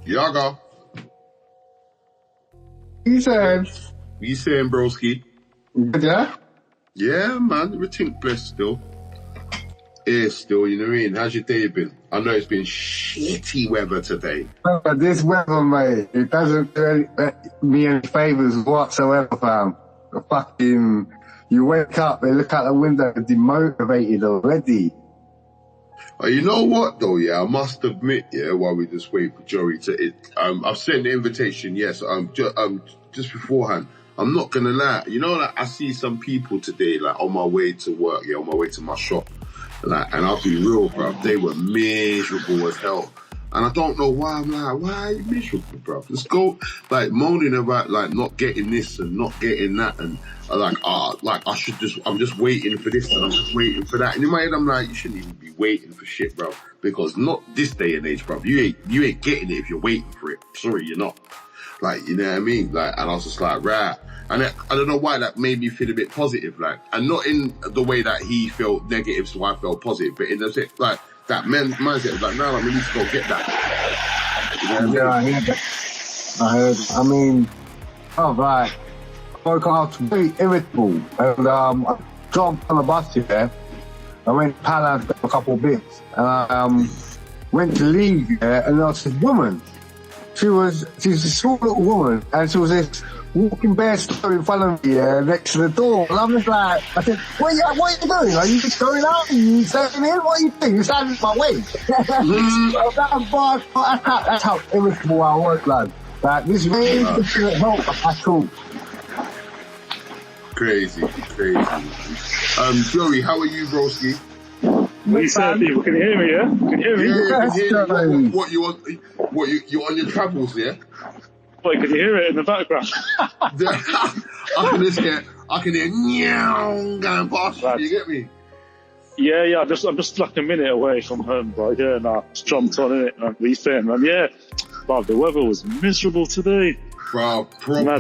Yaga. You saying? What you saying, broski? Good, yeah? Yeah, man. Everything blessed still. Yeah, still, you know what I mean? How's your day been? I know it's been shitty weather today. This weather, mate, it doesn't do me any favours whatsoever, fam. You wake up and look out the window demotivated already. You know what though, yeah, I must admit, yeah, while we just wait for Joey to I've sent the invitation, yes, just beforehand. I'm not gonna lie, you know, like I see some people today, like on my way to work, yeah, on my way to my shop, like, and I'll be real, bro, they were miserable as hell. And I don't know why. I'm like, why are you miserable, bro? Let's go, like, moaning about, like, not getting this and not getting that. And, I'm just waiting for this and I'm just waiting for that. And in my head, I'm like, you shouldn't even be waiting for shit, bro. Because not this day and age, bro. You ain't getting it if you're waiting for it. Sorry, you're not. Like, you know what I mean? Like, and I was just like, right. And I don't know why that made me feel a bit positive, like, and not in the way that he felt negative, so I felt positive, but in the sense, like, that mindset was like, no, we need to go get that. You know yeah, I heard that. I heard. I mean, right. I was very irritable, and I jumped on the bus here. I went to Palace a couple of bits, and I went to leave here, and there was this woman. She's a small little woman, and she was this walking bare store in front of me next to the door. And I'm just like, I said, what are you doing? Are you just going out? Are you staying in? What are you doing? You're standing in my way. That's how irritable I was, lad. Like, this really didn't help at all. Crazy. Joey, how are you, broski? What you saying, people? Can you hear me, yeah? Can you hear me? Yeah, I can hear you. What you on your travels, yeah? Wait, can you hear it in the background? I can hear meow going past you. You get me? Yeah. I'm just like a minute away from home, but yeah, just jumped on it. What are you saying, man? Yeah, but the weather was miserable today. Bro, proper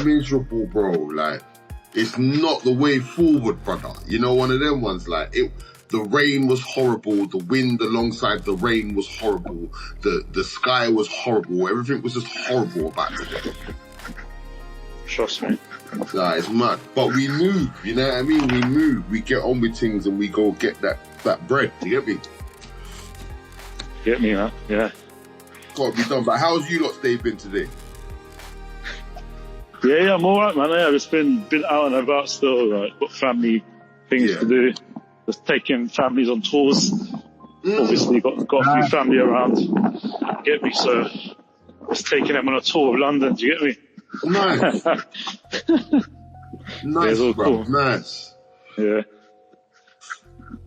miserable, bro. Like, it's not the way forward, brother. You know, one of them ones, like, the rain was horrible, the wind alongside the rain was horrible, the sky was horrible, everything was just horrible about it. Trust me. Nah, it's mad. But we move, you know what I mean? We move, we get on with things and we go get that bread, do you get me? Get me, man, yeah. Gotta be done. But how's you lot's day been today? Yeah, I'm alright, man. Yeah, I've just been out and about still, like, got family things to do. Just taking families on tours. Obviously, got a few family around. Get me? So, just taking them on a tour of London. Do you get me? Nice. Nice, all bro. cool. Nice. Yeah.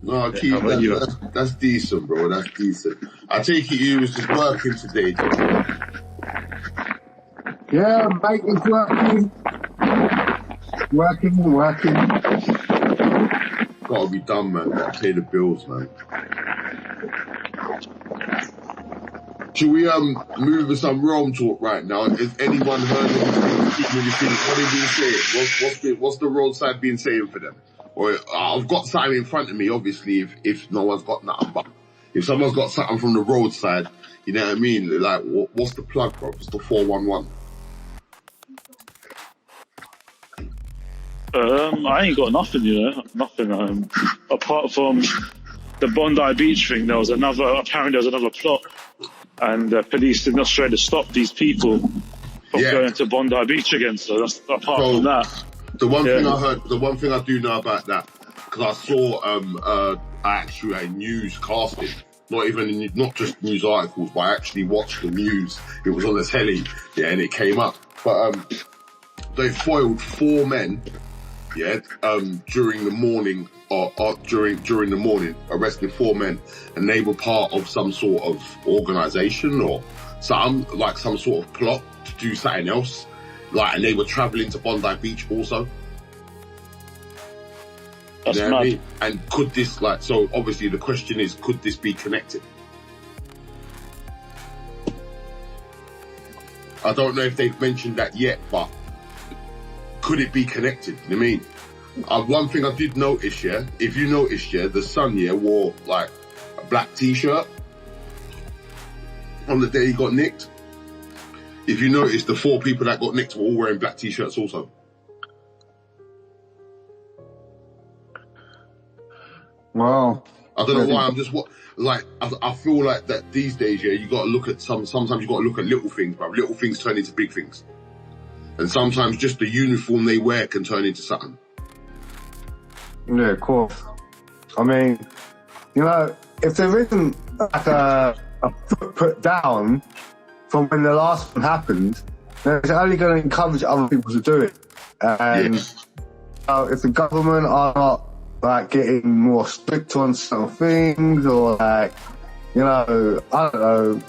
No, keep that's decent, bro. That's decent. I take it you was just working today, Joe. Yeah, mate, it's working. Gotta be done, man. Gotta pay the bills, man. Should we move to some realm talk right now? Has anyone heard anything? What did he say? What's the roadside been saying for them? Or I've got something in front of me, obviously, if no one's got nothing, but if someone's got something from the roadside, you know what I mean? Like, what's the plug, bro? What's the 411? I ain't got nothing, you know, nothing. Apart from the Bondi Beach thing, apparently there was another plot, and the police in Australia stopped these people from going to Bondi Beach again. So that's apart from that. The one thing I heard, the one thing I do know about that, because I saw actually a news casting, not just news articles, but I actually watched the news. It was on the telly, and it came up. But they foiled 4 men. During the morning, during the morning, arrested 4 men, and they were part of some sort of organisation or some sort of plot to do something else. And they were travelling to Bondi Beach also. That's mad. I mean? And could this, so obviously the question is, could this be connected? I don't know if they've mentioned that yet, but could it be connected? You know what I mean? One thing I did notice, if you noticed, the son, wore, a black t-shirt. on the day he got nicked. If you notice, the 4 people that got nicked were all wearing black t-shirts also. Wow. I don't know why. I'm just I feel like that these days. Yeah, you got to look at sometimes you got to look at little things, bro. Little things turn into big things, and sometimes just the uniform they wear can turn into something. Yeah, of course. I mean, you know, if there isn't like a foot put down from when the last one happened, then it's only going to encourage other people to do it. And if the government are not like getting more strict on some things, or like, you know, I don't know,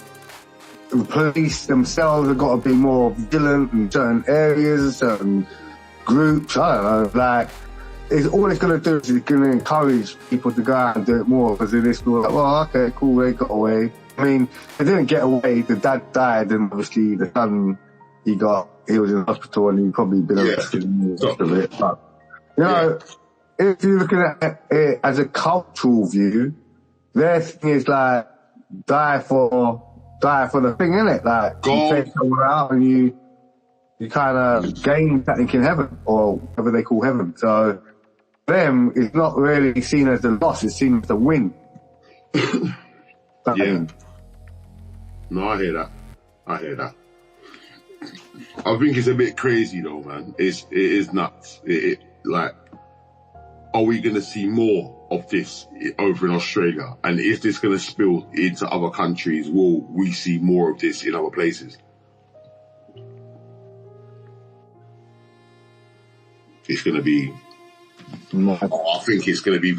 the police themselves have got to be more vigilant in certain areas, certain groups, I don't know, like, all it's going to do is it's going to encourage people to go out and do it more, because it is like, well, okay, cool, they got away. I mean, they didn't get away, the dad died, and obviously the son, he was in hospital and he'd probably been arrested and the rest of it. But, you know, if you're looking at it as a cultural view, their thing is like, die for the thing, innit? Like, you take someone out and you kind of gain something in heaven, or whatever they call heaven. So, them, it's not really seen as a loss, it's seen as a win. No, I hear that. I think it's a bit crazy though, man. It is nuts. Like, are we going to see more of this over in Australia? And is this going to spill into other countries? Will we see more of this in other places? It's going to be... I think it's going to be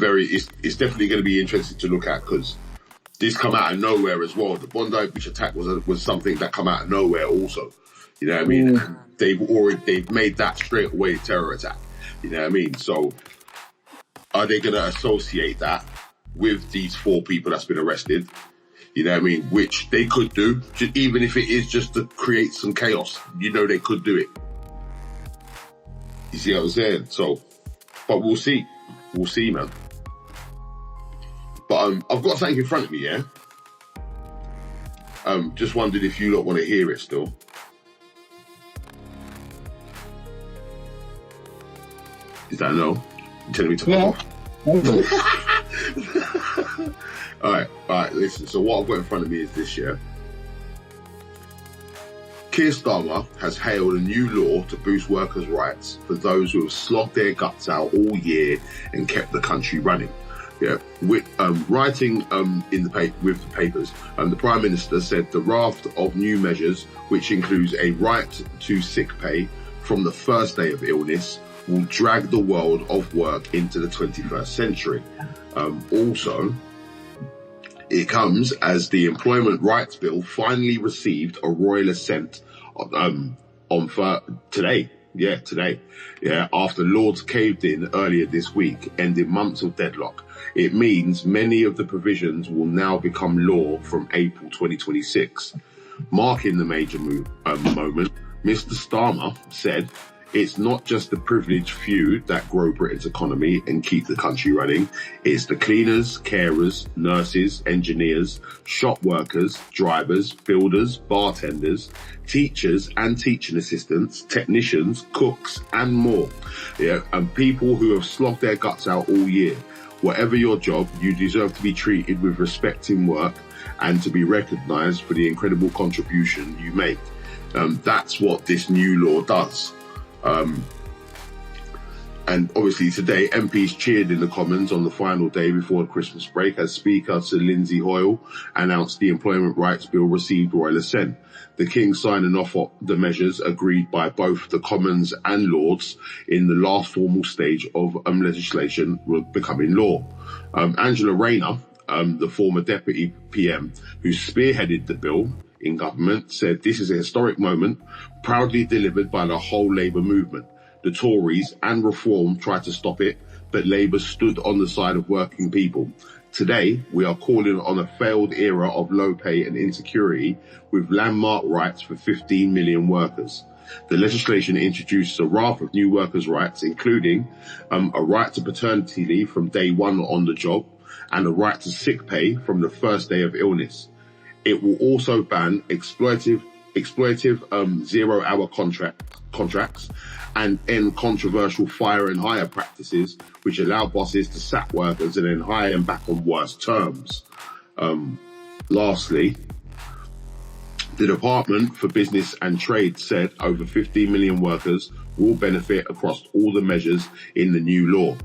it's definitely going to be interesting to look at, because this come out of nowhere as well. The Bondi Beach attack was something that come out of nowhere also. You know what I mean? And they've made that straight away a terror attack. You know what I mean? So are they going to associate that with these 4 people that's been arrested? You know what I mean? Which they could do, even if it is just to create some chaos. You know, they could do it. You see what I'm saying? So, but we'll see. We'll see, man. But I've got something in front of me, yeah? Just wondered if you lot want to hear it still. Is that a no? You telling me to fuck off? Alright, listen. So what I've got in front of me is this, yeah? Keir Starmer has hailed a new law to boost workers' rights for those who have slogged their guts out all year and kept the country running. Yeah, writing with the papers, the Prime Minister said the raft of new measures, which includes a right to sick pay from the first day of illness, will drag the world of work into the 21st century. Also, it comes as the Employment Rights Bill finally received a Royal Assent today. Yeah, after Lords caved in earlier this week, ending months of deadlock. It means many of the provisions will now become law from April 2026. Marking the major moment, Mr. Starmer said, "It's not just the privileged few that grow Britain's economy and keep the country running. It's the cleaners, carers, nurses, engineers, shop workers, drivers, builders, bartenders, teachers and teaching assistants, technicians, cooks and more. Yeah, and people who have slogged their guts out all year. Whatever your job, you deserve to be treated with respect in work and to be recognised for the incredible contribution you make." That's what this new law does. And obviously today, MPs cheered in the Commons on the final day before the Christmas break as Speaker Sir Lindsay Hoyle announced the Employment Rights Bill received Royal Assent. The King signing off on the measures agreed by both the Commons and Lords in the last formal stage of legislation becoming law. Angela Rayner, the former Deputy PM who spearheaded the bill in government, said this is a historic moment, proudly delivered by the whole Labour movement. The Tories and Reform tried to stop it, but Labour stood on the side of working people. Today, we are calling on a failed era of low pay and insecurity with landmark rights for 15 million workers. The legislation introduces a raft of new workers' rights, including a right to paternity leave from day one on the job and a right to sick pay from the first day of illness. It will also ban exploitive 0-hour contracts and end controversial fire and hire practices, which allow bosses to sack workers and then hire them back on worse terms. Lastly, the Department for Business and Trade said over 15 million workers will benefit across all the measures in the new law.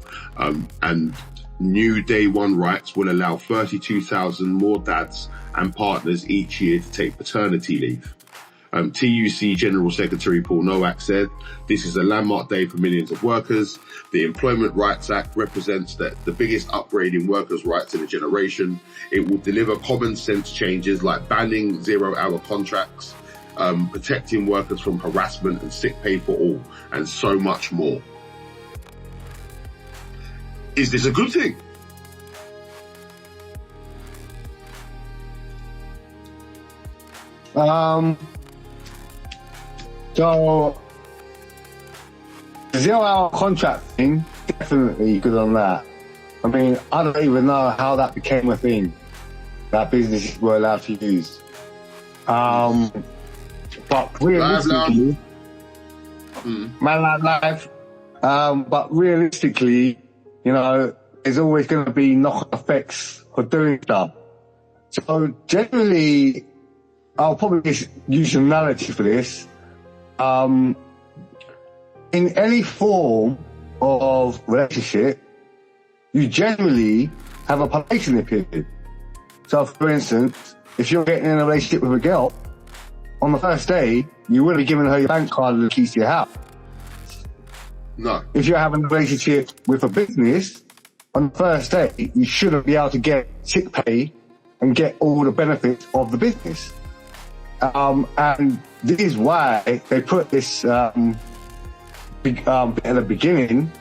And new day one rights will allow 32,000 more dads and partners each year to take paternity leave. TUC General Secretary Paul Nowak said, "This is a landmark day for millions of workers. The Employment Rights Act represents the biggest upgrade in workers' rights in a generation. It will deliver common sense changes like banning 0-hour contracts, protecting workers from harassment and sick pay for all, and so much more." Is this a good thing? So, 0-hour contract thing, definitely good on that. I mean, I don't even know how that became a thing that businesses were allowed to use. But realistically, but realistically, you know, there's always going to be knock-on effects for doing stuff. So generally, I'll probably just use an analogy for this. In any form of relationship, you generally have a probationary period. So, for instance, if you're getting in a relationship with a girl, on the first day, you wouldn't be giving her your bank card and the keys to your house. No. If you're having a relationship with a business, on the first day, you shouldn't be able to get sick pay and get all the benefits of the business. And this is why they put this at the beginning,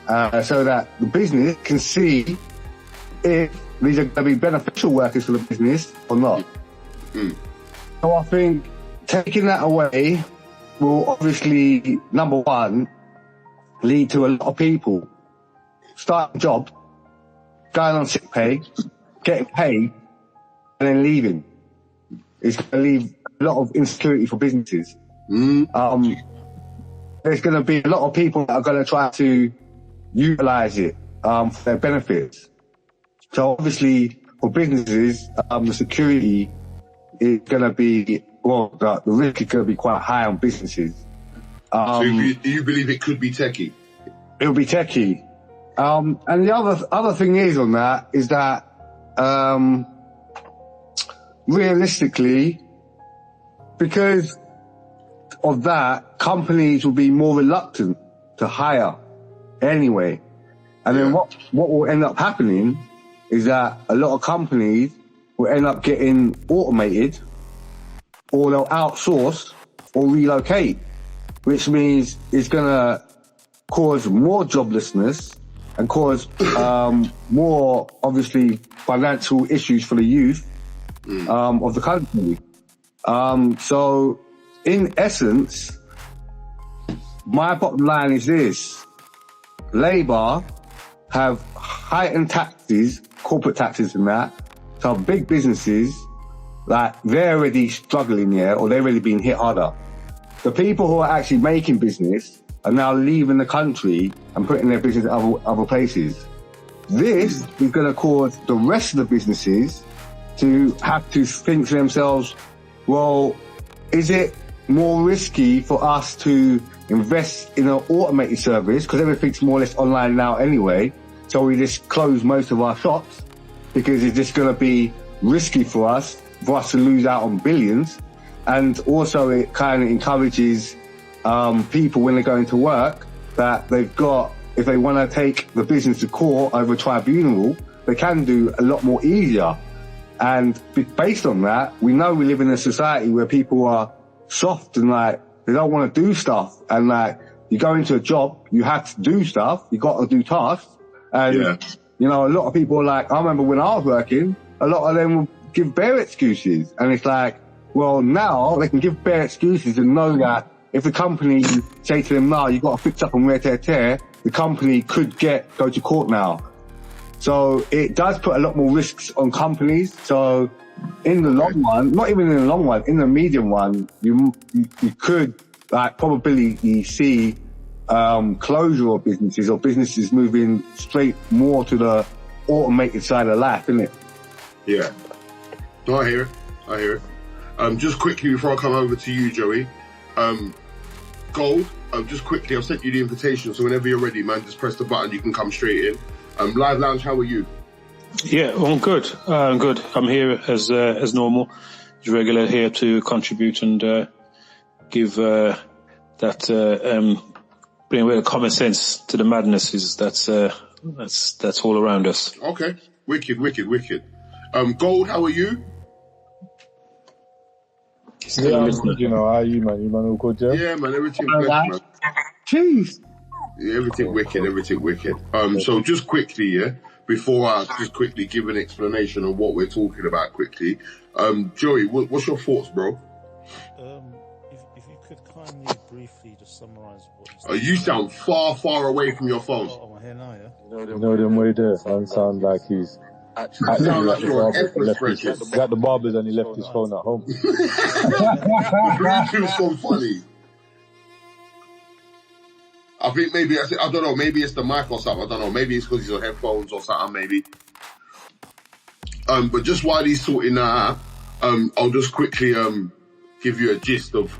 so that the business can see if these are going to be beneficial workers for the business or not. So I think taking that away will obviously, number one, lead to a lot of people starting a job, going on sick pay, getting paid, and then leaving. It's going to leave a lot of insecurity for businesses. There's going to be a lot of people that are going to try to utilize it for their benefits. So obviously, for businesses, the security is going to be, well, the risk is going to be quite high on businesses. So you believe it could be techie? It'll be techie. And the other thing is on that is that, realistically, because of that, companies will be more reluctant to hire anyway. And then what will end up happening is that a lot of companies will end up getting automated, or they'll outsource or relocate, which means it's going to cause more joblessness and cause more, obviously, financial issues for the youth of the country. So, in essence, my bottom line is this. Labour have heightened taxes, corporate taxes and that, so big businesses, like, they're already struggling, or they're already being hit harder. The people who are actually making business are now leaving the country and putting their business at other places. This is going to cause the rest of the businesses to have to think to themselves, well, is it more risky for us to invest in an automated service, because everything's more or less online now anyway, so we just close most of our shops because it's just going to be risky for us to lose out on billions. And also it kind of encourages people when they're going to work that they've got, if they want to take the business to court over a tribunal, they can do a lot more easier. And based on that, we know we live in a society where people are soft and like, they don't want to do stuff. And like, you go into a job, you have to do stuff, you got to do tasks. And, you know, a lot of people are like, I remember when I was working, a lot of them would give bare excuses. And it's like, well, now they can give bare excuses and know that if the company say to them, no, you've got to fix up and wear tear, the company could go to court now. So it does put a lot more risks on companies. So in the long run, not even in the long run, in the medium run, you could like probably see closure of businesses or businesses moving straight more to the automated side of life, isn't it? Yeah. No, I hear it. Just quickly before I come over to you, Joey. Gold, just quickly, I've sent you the invitation, so whenever you're ready, man, just press the button, you can come straight in. Live Lounge, how are you? Yeah, I'm good. I'm good. I'm here as normal, as regular, here to contribute and give bring a bit of common sense to the madness. That's all around us. Okay, wicked. Gold, how are you? Yeah, I'm good, you know. How are you, man? You man all good, yeah? Yeah, man, everything blessed, man. Jeez. Yeah, everything wicked. So just quickly, yeah, before I just quickly give an explanation of what we're talking about quickly. Joey, what's your thoughts, bro? If you could kindly briefly just summarise what you said. You sound far away from your phone. Oh, I'm here now, yeah? You know them way there. I sound like he's actually sound like at the you're an barbers, Empress he's at the barbers and he left his phone at home. The Bluetooth's so funny. I think maybe, I don't know, maybe it's the mic or something, I don't know, maybe it's because he's on headphones or something, maybe. But just while he's sorting that out, I'll just quickly give you a gist of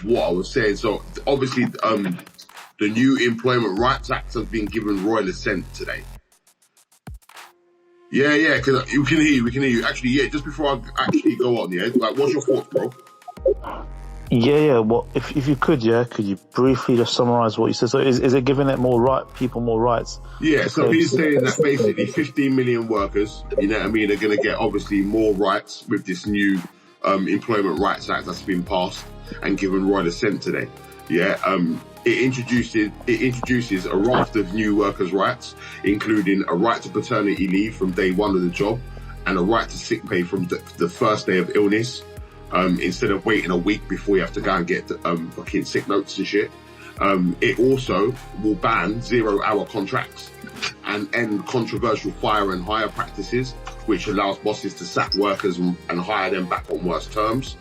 what I was saying. So obviously the new Employment Rights Act has been given Royal Assent today. Yeah, because we can hear you. Actually, yeah, just before I actually go on, yeah, like, what's your thoughts, bro? Yeah. Well, if you could, could you briefly just summarise what you said? So is it giving it people more rights? Yeah, so he's saying that basically 15 million workers, you know what I mean, are going to get obviously more rights with this new Employment Rights Act that's been passed and given Royal Assent today. Yeah, it introduces a raft of new workers' rights, including a right to paternity leave from day one of the job and a right to sick pay from the first day of illness. Instead of waiting a week before you have to go and get fucking sick notes and shit. It also will ban 0-hour contracts and end controversial fire and hire practices, which allows bosses to sack workers and hire them back on worse terms.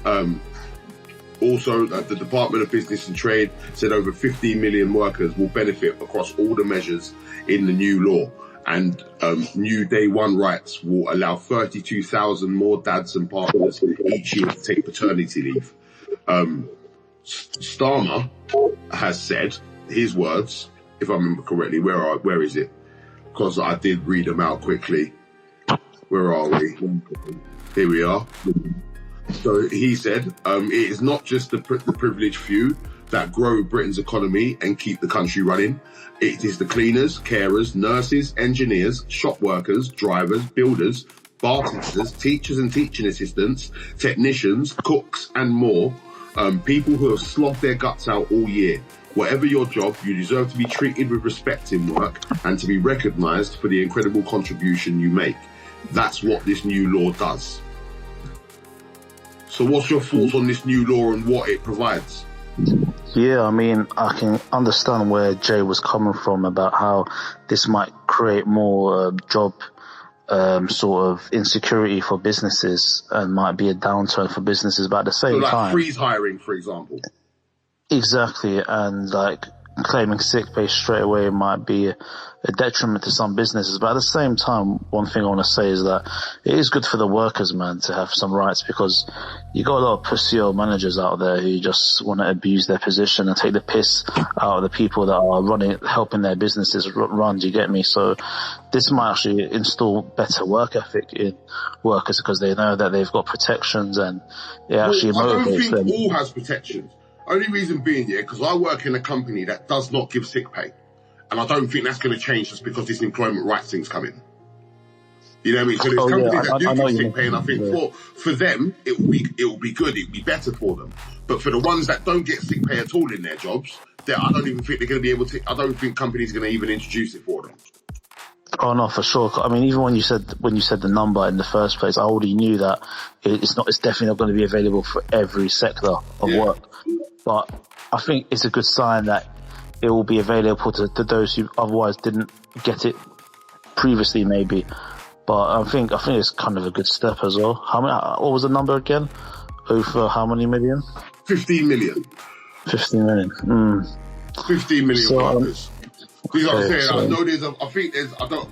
Also, the Department of Business and Trade said over 15 million workers will benefit across all the measures in the new law. And new day one rights will allow 32,000 more dads and partners each year to take paternity leave. Starmer has said his words, if I remember correctly. Where is it? Because I did read them out quickly. Where are we? Here we are. So he said, it is not just the privileged few that grow Britain's economy and keep the country running. It is the cleaners, carers, nurses, engineers, shop workers, drivers, builders, bartenders, teachers and teaching assistants, technicians, cooks and more. People who have slogged their guts out all year. Whatever your job, you deserve to be treated with respect in work and to be recognised for the incredible contribution you make. That's what this new law does. So what's your thoughts on this new law and what it provides? Yeah, I mean, I can understand where Jay was coming from about how this might create more job sort of insecurity for businesses and might be a downturn for businesses, but at the same time... freeze hiring, for example. Exactly, and like claiming sick pay straight away might be a detriment to some businesses. But at the same time, one thing I want to say is that it is good for the workers, man, to have some rights, because you got a lot of pussy old managers out there who just want to abuse their position and take the piss out of the people that are helping their businesses run. Do you get me? So this might actually install better work ethic in workers because they know that they've got protections, and it actually motivates them. I don't think all has protections. Only reason being, because I work in a company that does not give sick pay. And I don't think that's going to change just because this employment rights thing's coming. You know what I mean? So there's companies that do give sick pay, and I think for them, it will be good, it will be better for them. But for the ones that don't get sick pay at all in their jobs, I don't even think they're going to be able to, I don't think companies are going to even introduce it for them. Oh no, for sure. I mean, even when you said the number in the first place, I already knew that it's definitely not going to be available for every sector of work. But I think it's a good sign that it will be available to those who otherwise didn't get it previously maybe, but I think it's kind of a good step as well. What was the number again? Over how many million? 15 million. 15 million. 15 million workers. Because I'm saying, so- I know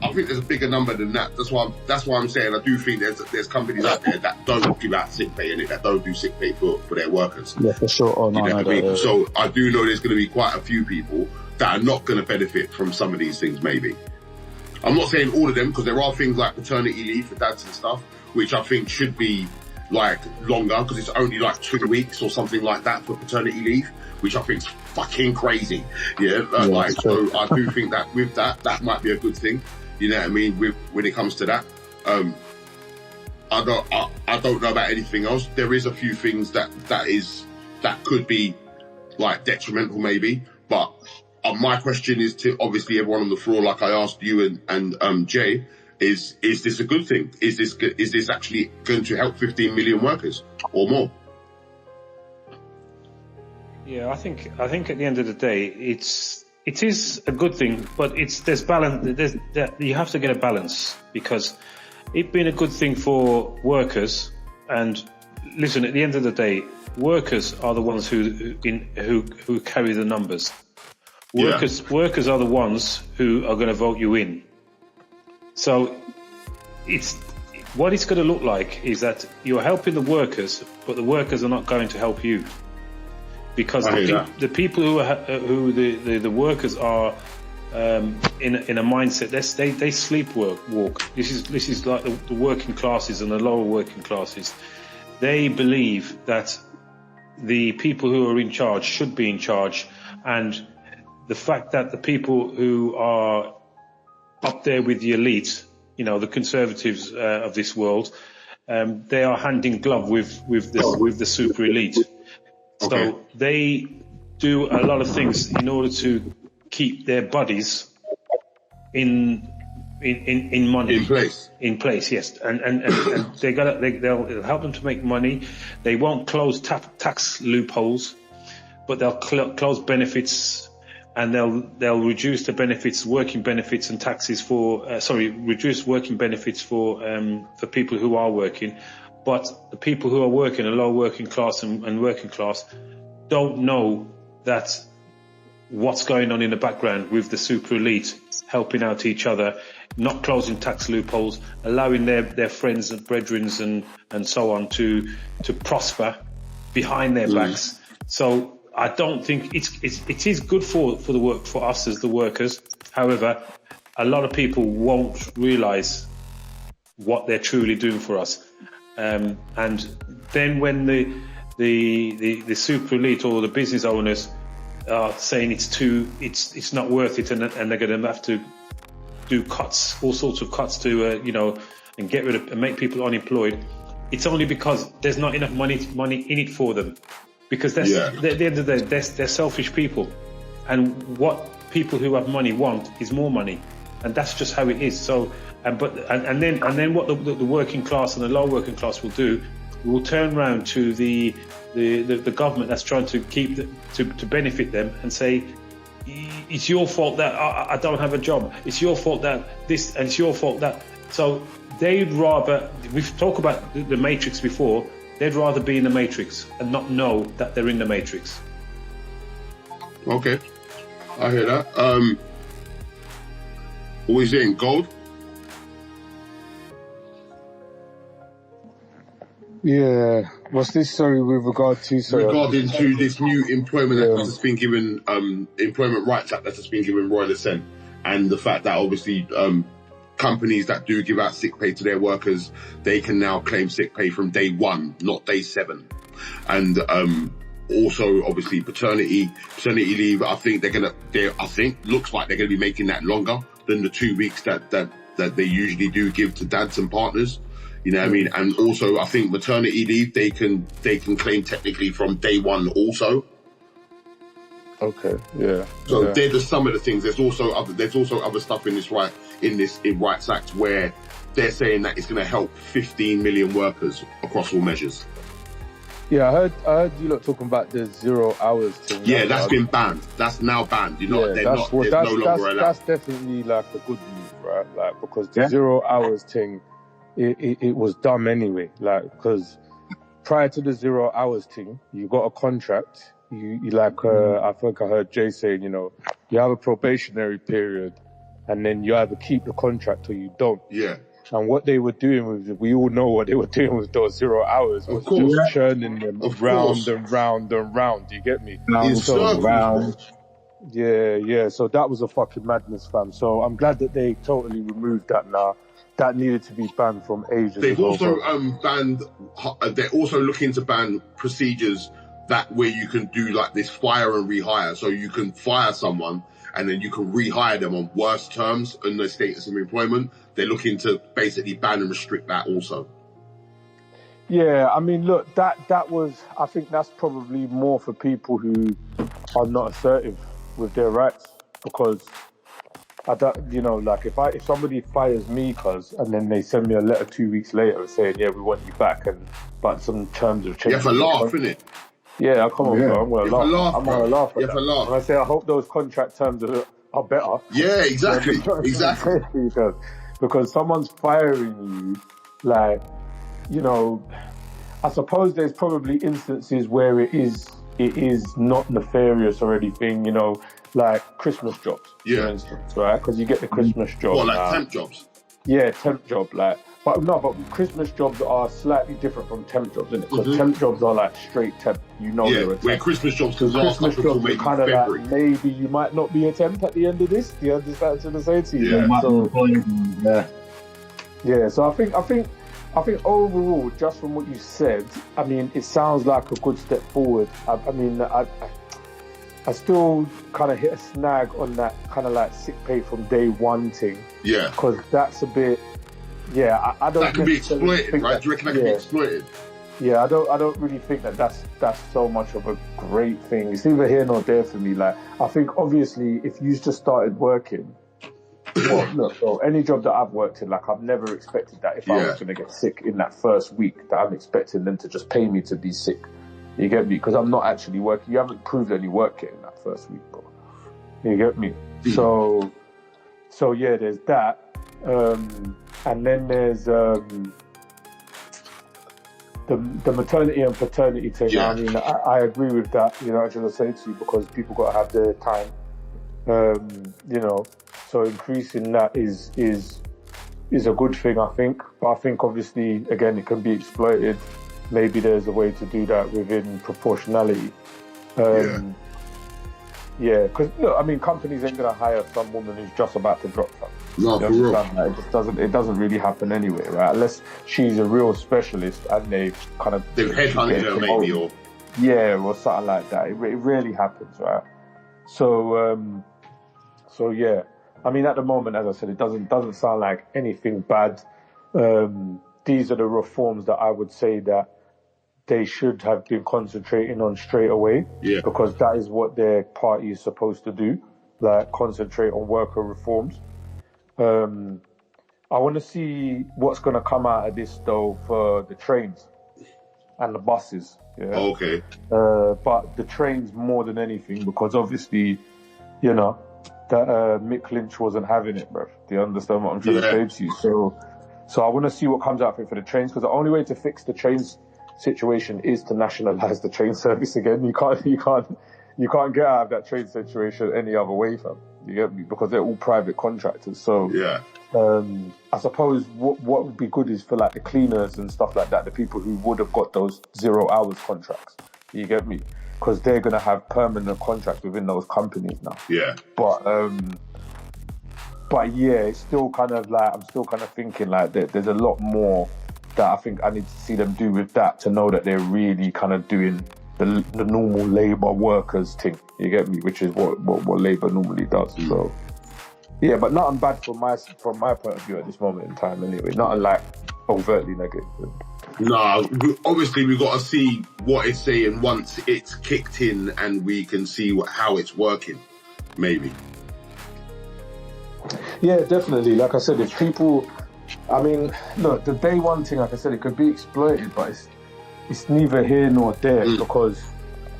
I think there's a bigger number than that. That's why I'm saying I do think there's companies out there that don't give out sick pay and that don't do sick pay for their workers. Yeah, for sure. Oh, no, You know what I mean? no. So I do know there's going to be quite a few people that are not going to benefit from some of these things, maybe. I'm not saying all of them, because there are things like paternity leave for dads and stuff, which I think should be like longer, because it's only like 2 weeks or something like that for paternity leave, which I think is fucking crazy. Yeah, so I do think that with that might be a good thing. You know what I mean? When it comes to that, I don't know about anything else. There is a few things that could be like detrimental, maybe. But my question is to obviously everyone on the floor, like I asked you and Jay, is this a good thing? Is this actually going to help 15 million workers or more? Yeah, I think at the end of the day, it is a good thing, but there's balance. You have to get a balance, because it being a good thing for workers, and listen, at the end of the day, workers are the ones who carry the numbers. Workers are the ones who are going to vote you in. So what it's going to look like is that you're helping the workers, but the workers are not going to help you. Because the people who the workers are in a mindset, they sleepwalk. This is like the working classes and the lower working classes. They believe that the people who are in charge should be in charge, and the fact that the people who are up there with the elite, the conservatives of this world, they are hand in glove with the super elite. Okay. So they do a lot of things in order to keep their bodies in money. In place, yes. And they'll help them to make money. They won't close tax loopholes, but they'll close benefits, and they'll reduce the benefits, working benefits and taxes reduce working benefits for people who are working. But the people who are working, a low working class and working class, don't know that what's going on in the background with the super elite helping out each other, not closing tax loopholes, allowing their friends and brethren and so on to prosper behind their backs. So I don't think it is good for us as the workers. However, a lot of people won't realise what they're truly doing for us. And then when the super elite or the business owners are saying it's not worth it, and they're going to have to do cuts, all sorts of cuts to and get rid of and make people unemployed, it's only because there's not enough money in it for them, because at the end of the day they're selfish people, and what people who have money want is more money, and that's just how it is. So. And then what the working class and the low working class will do, will turn around to the government that's trying to to benefit them and say, it's your fault that I don't have a job. It's your fault that this, and it's your fault that. So they'd rather, we've talked about the matrix before, they'd rather be in the matrix and not know that they're in the matrix. Okay, I hear that. What are you saying, gold? Yeah. What's this? Sorry, with regard to regarding to this new employment act that's been given, Employment Rights Act that's been given Royal Assent, and the fact that obviously companies that do give out sick pay to their workers, they can now claim sick pay from day 1, not day 7, and also obviously paternity leave. I think looks like they're gonna be making that longer than the 2 weeks that they usually do give to dads and partners. You know what I mean? And also, I think maternity leave, they can claim technically from day 1 also. Okay, yeah. So they're just some of the things. There's also other stuff in this Rights Act where they're saying that it's going to help 15 million workers across all measures. Yeah, I heard you lot talking about the 0 hours thing. Yeah, that's been banned. That's now banned. You know, Yeah, it's no longer allowed. That's definitely like a good move, right? Like, because the 0 hours thing, it was dumb anyway. Like, because prior to the 0 hours thing, you got a contract. You like, I think I heard Jay saying, you know, you have a probationary period, and then you either keep the contract or you don't. Yeah. And what they were doing was, we all know what they were doing with those 0 hours was just churning them round and round and round. Do you get me? Round. Yeah. So that was a fucking madness, fam. So I'm glad that they totally removed that now. That needed to be banned from ages ago. They've also banned. They're also looking to ban procedures that where you can do like this fire and rehire. So you can fire someone and then you can rehire them on worse terms in their status of employment. They're looking to basically ban and restrict that also. Yeah, I mean, look, that was, I think that's probably more for people who are not assertive with their rights, because I don't, you know, like if somebody fires me, and then they send me a letter 2 weeks later saying, yeah, we want you back, but some terms have changed. You have to laugh, innit? Yeah, come on, bro. I'm gonna laugh. I'm gonna laugh. You have to laugh. And I say, I hope those contract terms are better. Yeah, exactly. Because someone's firing you, like, you know, I suppose there's probably instances where it is not nefarious or anything, you know, like Christmas jobs, for instance, right? Because you get the Christmas job. What, like temp jobs? Yeah, temp job, like. But Christmas jobs are slightly different from temp jobs, isn't it? Because temp jobs are like straight temp. You know, they're a temp. Where Christmas jobs can last up until maybe kind of February. like, maybe you might not be a temp at the end of this. Do you understand what I'm saying to you? Yeah. So I think overall, just from what you said, I mean, it sounds like a good step forward. I still kind of hit a snag on that kind of like sick pay from day one thing. Yeah. Because that's a bit. Yeah, I don't. That can be exploited, right? Do you reckon that can be exploited? Yeah, I don't really think that's so much of a great thing. It's neither here nor there for me. Like, I think obviously if you just started working, well, look, bro, any job that I've worked in, like, I've never expected that if I was going to get sick in that first week, that I'm expecting them to just pay me to be sick. You get me? Because I'm not actually working. You haven't proved any work in that first week, bro. You get me? So yeah, there's that. And then there's the maternity and paternity thing. Yeah. I mean, I agree with that, you know, as I say to you, because people got to have their time. You know, so increasing that is a good thing, I think. But I think obviously, again, it can be exploited. Maybe there's a way to do that within proportionality. Yeah, because look, I mean, companies ain't gonna hire some woman who's just about to drop something. No, for real. It doesn't really happen anyway, right? Unless she's a real specialist and they've headhunted her maybe, or something like that. It rarely happens, right? So yeah. I mean, at the moment, as I said, it doesn't sound like anything bad. These are the reforms that I would say that they should have been concentrating on straight away, because that is what their party is supposed to do, like concentrate on worker reforms. I want to see what's going to come out of this, though, for the trains and the buses. Yeah? Okay. But the trains more than anything, because obviously, you know, that Mick Lynch wasn't having it, bro. Do you understand what I'm trying to say to you? So I want to see what comes out of it for the trains, because the only way to fix the trains situation is to nationalize the train service again. You can't get out of that train situation any other way, fam. You get me? Because they're all private contractors. So I suppose what would be good is for like the cleaners and stuff like that, the people who would have got those 0 hours contracts. You get me? Because they're gonna have permanent contracts within those companies now. Yeah. But yeah, it's still kind of like, I'm still kind of thinking like that there's a lot more that I think I need to see them do with that to know that they're really kind of doing the normal labour workers thing. You get me? Which is what labour normally does. So yeah, but nothing bad from my point of view at this moment in time. Anyway, nothing like overtly negative. No, obviously we've got to see what it's saying once it's kicked in and we can see how it's working. Maybe. Yeah, definitely. Like I said, if people, I mean, look, the day one thing, like I said, it could be exploited, but it's neither here nor there because,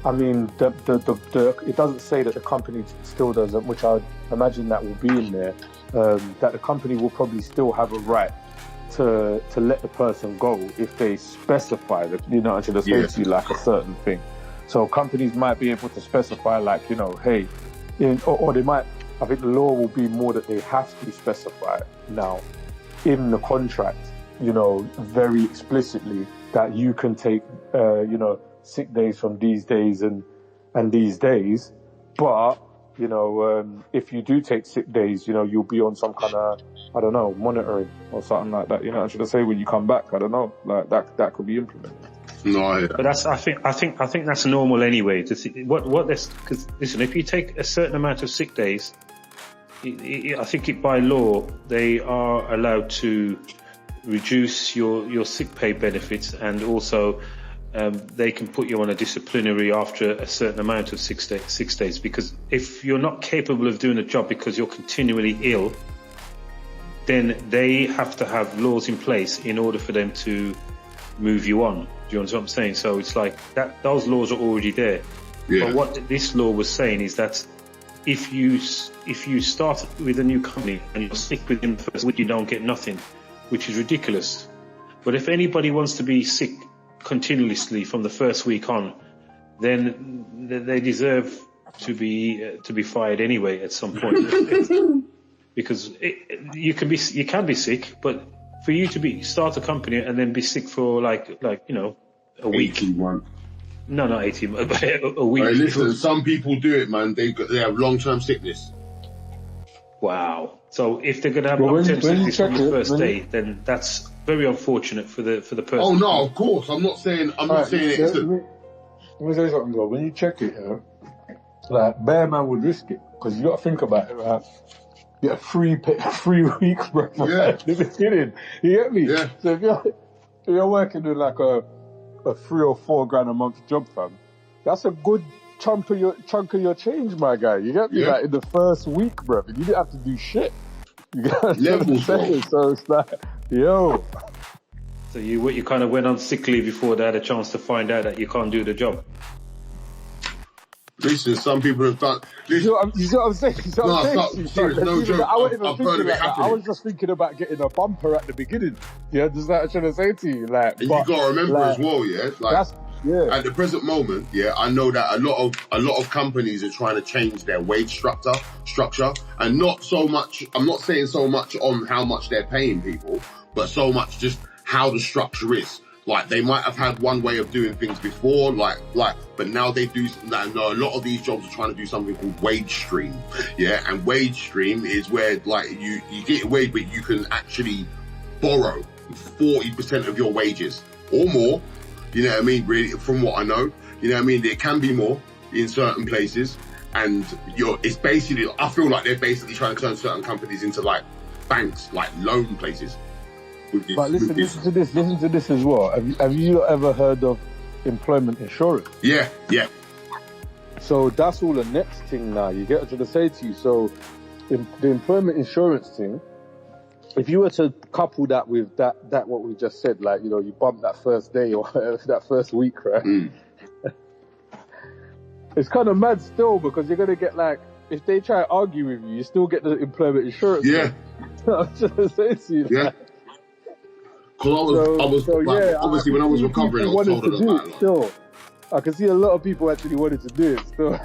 I mean, it doesn't say that the company still doesn't, which I imagine that will be in there, that the company will probably still have a right to let the person go if they specify that, you know, to say to you like a certain thing. So companies might be able to specify like, you know, hey, or they might, I think the law will be more that they have to specify now in the contract, you know, very explicitly that you can take, you know, sick days from these days and these days, but, you know, if you do take sick days, you know, you'll be on some kind of, I don't know, monitoring or something like that. You know, should I say when you come back? I don't know, like that could be implemented. No, but that's I think that's normal anyway. To see what this, because listen, if you take a certain amount of sick days, I think by law they are allowed to reduce your sick pay benefits, and also they can put you on a disciplinary after a certain amount of 6 days. Because if you're not capable of doing a job because you're continually ill, then they have to have laws in place in order for them to move you on. Do you understand what I'm saying? So it's like that; those laws are already there. Yeah. But what this law was saying is that if you start with a new company and you're sick within the first week, you don't get nothing, which is ridiculous. But if anybody wants to be sick continuously from the first week on, then they deserve to be fired anyway at some point. Because you can be sick, but for you to start a company and then be sick for like you know a week. 18 months. No, not 18 months, but a week. Right, listen, some people do it, man. They have long-term sickness. Wow. So if they're going to have long-term sickness on the first day, then that's very unfortunate for the person. Oh no, of course. I'm not saying it. Let me say something though. When you check it, like bear man would risk it because you got to think about it, right? You get 3 weeks, bro. Yeah. In the beginning, you get me? Yeah. So if you're working with like a 3 or 4 grand a month job, fam, that's a good chunk of your change, my guy. You get me? Yeah. Like in the first week, bro, you didn't have to do shit. You got levels, so it's like, yo. So you kind of went on sick leave before they had a chance to find out that you can't do the job. Listen, some people have done. You know what I'm saying? No joke. I wasn't even thinking like that. I was just thinking about getting a bumper at the beginning. Yeah, just like I'm trying to say to you, like. And you gotta remember as well, yeah. Like, at the present moment, yeah, I know that a lot of companies are trying to change their wage structure, and not so much. I'm not saying so much on how much they're paying people, but so much just how the structure is. Like, they might have had one way of doing things before, but now they do, a lot of these jobs are trying to do something called wage stream. Yeah. And wage stream is where, like, you get a wage, but you can actually borrow 40% of your wages or more. You know what I mean? Really, from what I know, you know what I mean? There can be more in certain places. And it's basically, I feel like they're basically trying to turn certain companies into like banks, like loan places. But listen to this as well. Have you ever heard of employment insurance? Yeah. So that's all the next thing now. You get what I'm say to you. So the employment insurance thing, if you were to couple that with that what we just said, like, you know, you bump that first day or that first week, right? It's kind of mad still because you're gonna get like, if they try to argue with you, you still get the employment insurance. Yeah. I'm just saying to you. Yeah. Because obviously when I was recovering, I was told to do it still. I can see a lot of people actually wanted to do it still.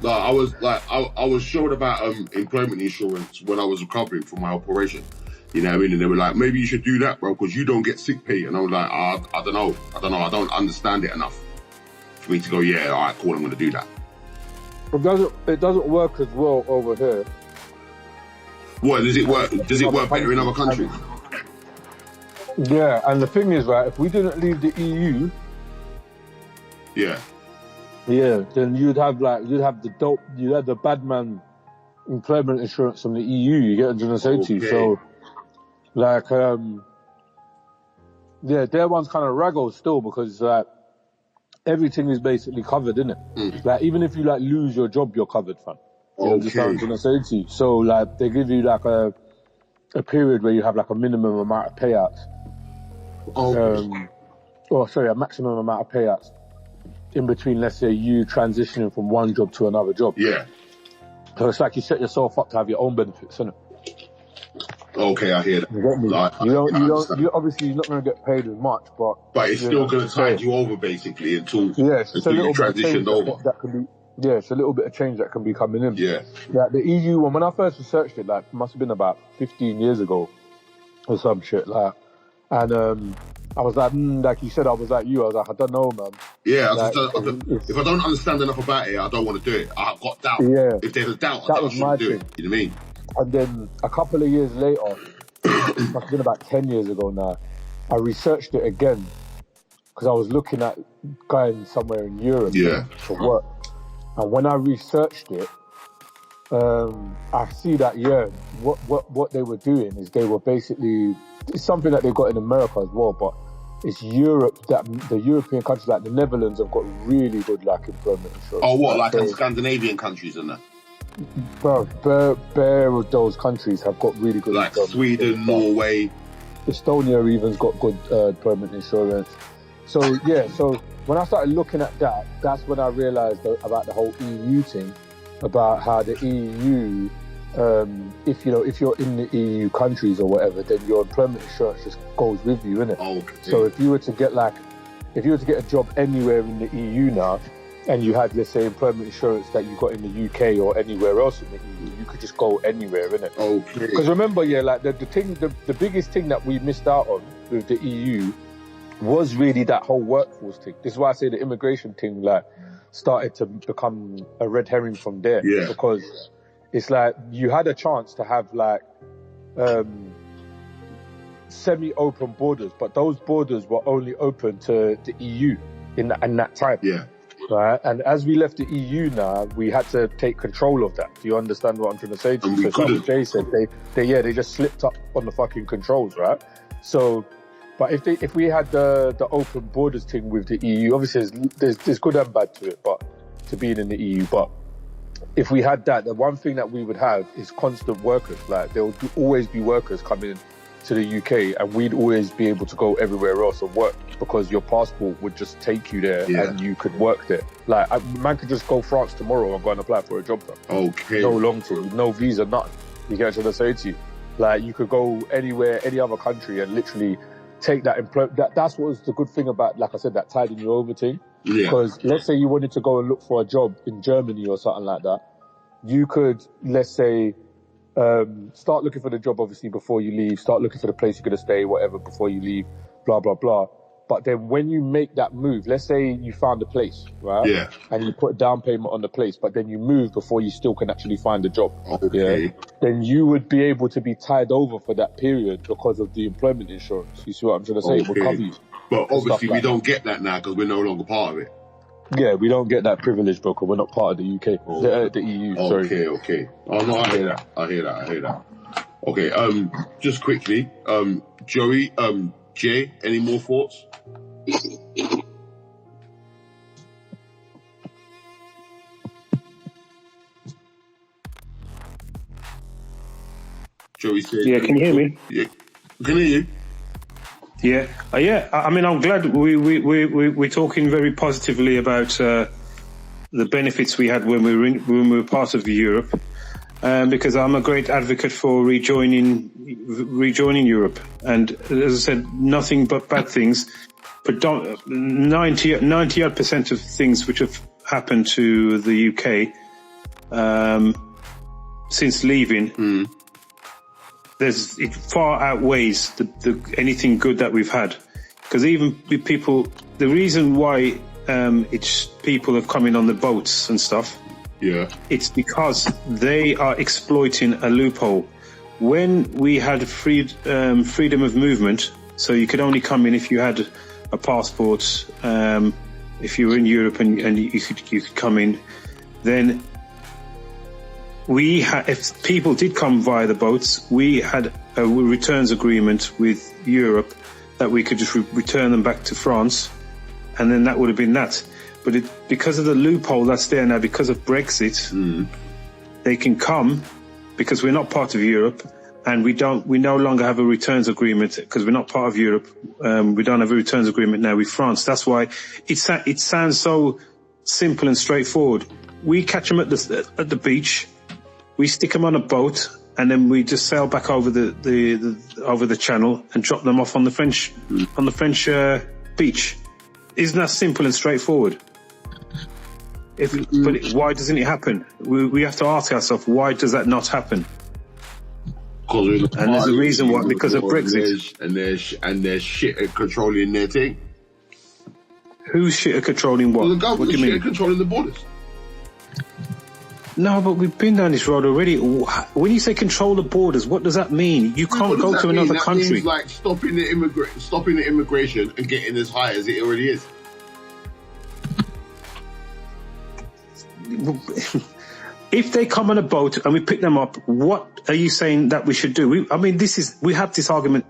I was showed about employment insurance when I was recovering from my operation. You know what I mean? And they were like, maybe you should do that, bro, because you don't get sick pay. And I was like, I don't know. I don't understand it enough for me to go, yeah, all right, cool, I'm going to do that. It doesn't work as well over here. What, does it work? Does it work better in other countries? Yeah, and the thing is, right, if we didn't leave the EU, then you'd have the bad man employment insurance from the EU. You get what I'm trying to say to you. So, like, their one's kind of raggle still because like everything is basically covered, isn't it? Like, even if you like lose your job, you're covered, fam. You know what I'm gonna say to you. So like they give you like a period where you have like a minimum amount of payouts. A maximum amount of payouts in between, let's say, you transitioning from one job to another job. Yeah. So it's like you set yourself up to have your own benefits, isn't it? Okay, I hear that. You get me? You obviously you're not going to get paid as much, but it's still going to tide you over basically until you transitioned over. That can be, it's a little bit of change that can be coming in. Yeah. Like the EU one, when I first researched it, like must have been about 15 years ago or some shit, like, and I was like you said, I was like, I don't know, man. Yeah, if I don't understand enough about it, I don't want to do it. I've got doubt. Yeah. If there's a doubt, that I was shouldn't my do thing. it. You know what I mean? And then a couple of years later, it must have been about 10 years ago now, I researched it again because I was looking at going somewhere in Europe to work. And when I researched it, I see that, what they were doing is they were basically, it's something that they got in America as well, but it's Europe, that the European countries like the Netherlands have got really good like employment insurance. Oh, what, like in Scandinavian countries and that? Bro, bare of those countries have got really good like Sweden, Norway. Estonia even's got good employment insurance. So when I started looking at that, that's when I realised about the whole EU thing, about how the EU, if you're in the EU countries or whatever, then your employment insurance just goes with you, innit? Okay. So if you were to get a job anywhere in the EU now, and you had, let's say, employment insurance that you got in the UK or anywhere else in the EU, you could just go anywhere, innit? Okay. Because remember, like the biggest thing that we missed out on with the EU was really that whole workforce thing. This is why I say the immigration thing, like, started to become a red herring from there. Yeah. Because it's like you had a chance to have like semi-open borders, but those borders were only open to the EU in that time. Yeah. Right, and as we left the EU now, we had to take control of that. Do you understand what I'm trying to say to you? So like Jay said, they just slipped up on the fucking controls, right? So, but if we had the open borders thing with the EU, obviously there's good and bad to it, but to being in the EU, but if we had that, the one thing that we would have is constant workers. Like there would always be workers coming to the UK, and we'd always be able to go everywhere else and work because your passport would just take you there and you could work there. Like man could just go France tomorrow and go and apply for a job there. Okay. No long term, no visa, nothing. You get what I'm saying to you? Like you could go anywhere, any other country, and literally take that employment. That's what was the good thing about, like I said, that tiding you over thing. Yeah. Because let's say you wanted to go and look for a job in Germany or something like that, you could, let's say, start looking for the job obviously before you leave, start looking for the place you're going to stay, whatever, before you leave, blah, blah, blah. But then when you make that move, let's say you found a place, right? Yeah. And you put a down payment on the place, but then you move before you still can actually find a job. Okay. Yeah? Then you would be able to be tied over for that period because of the employment insurance. You see what I'm trying to say? It will cover you. But obviously we don't get that now because we're no longer part of it. Yeah, we don't get that privilege, bro, because we're not part of the UK, the EU. Sorry. Okay. Oh no, I hear that. Okay. Just quickly, Joey, Jay, any more thoughts? Joey said. Yeah, can you hear me? Yeah, can hear you. Yeah, I mean, I'm glad we're talking very positively about the benefits we had when we were part of Europe, because I'm a great advocate for rejoining Europe. And as I said, nothing but bad things. But 90% of things which have happened to the UK since leaving. It far outweighs anything good that we've had, because even people, the reason why people have come in on the boats and stuff, it's because they are exploiting a loophole. When we had freedom of movement, so you could only come in if you had a passport, if you were in Europe and you could come in, then if people did come via the boats, we had a returns agreement with Europe that we could just return them back to France, and then that would have been that. But because of the loophole that's there now, because of Brexit, they can come because we're not part of Europe, and we no longer have a returns agreement because we're not part of Europe. We don't have a returns agreement now with France. That's why it sounds so simple and straightforward. We catch them at the beach, we stick them on a boat, and then we just sail back over the channel and drop them off on the French beach. Isn't that simple and straightforward? But why doesn't it happen? We have to ask ourselves, why does that not happen? And there's a reason why, because of Brexit. And there's shit at controlling their thing. Who's shit at controlling what? Well, the government what do you mean? Shit at controlling the borders. No, but we've been down this road already. When you say control the borders, what does that mean? You can't go to another country. That means like stopping the immigration and getting as high as it already is. If they come on a boat and we pick them up, what are you saying that we should do? We have this argument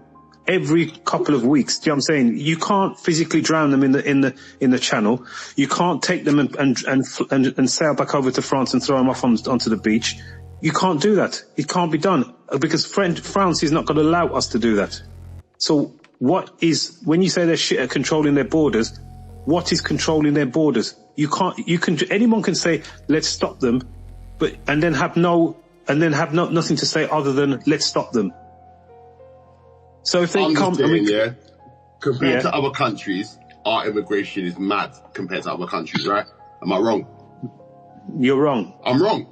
every couple of weeks. Do you know what I'm saying? You can't physically drown them in the channel. You can't take them and sail back over to France and throw them off onto the beach. You can't do that. It can't be done because France is not going to allow us to do that. So when you say they're shit at controlling their borders, what is controlling their borders? Anyone can say, let's stop them, and then have nothing to say other than let's stop them. So if they come, compared to other countries, our immigration is mad compared to other countries, right? Am I wrong? You're wrong. I'm wrong.